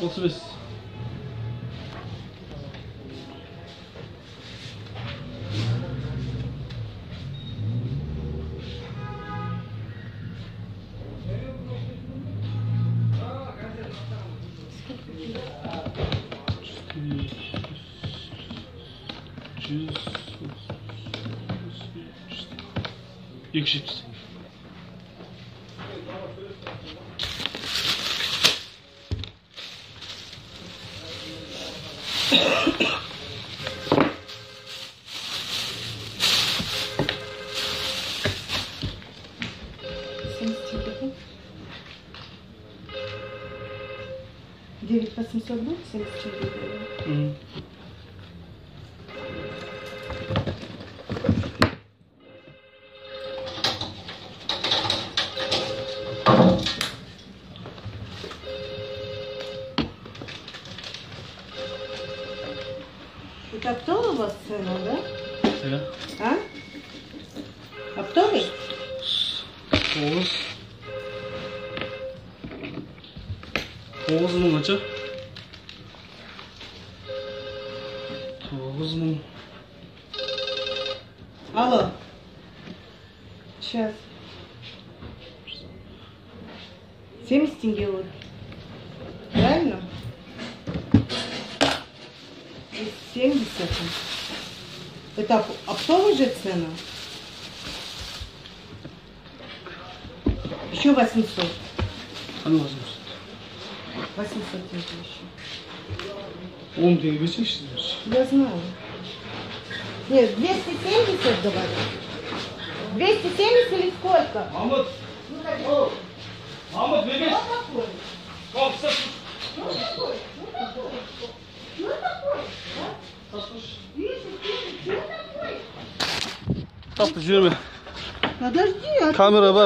35. Yüksek. Девять 800 будет 74. Это оптовый у вас цена, да? Да. А? Оптовый? Тоғыз мың қанша? 9 мың. Алло. Сейчас. 70 тенге вот. Правильно? 70. Это оптовая же цена? Еще 800. А ну 800. 800 тенге еще. 10 тенге берсейші. Я знаю. Нет, 270 говорю. 270 или сколько? Мамыт. Мамыт, бегеш. Что такое? Что такое? Что такое? Taptı, жіберме. Подожди. Камера бар.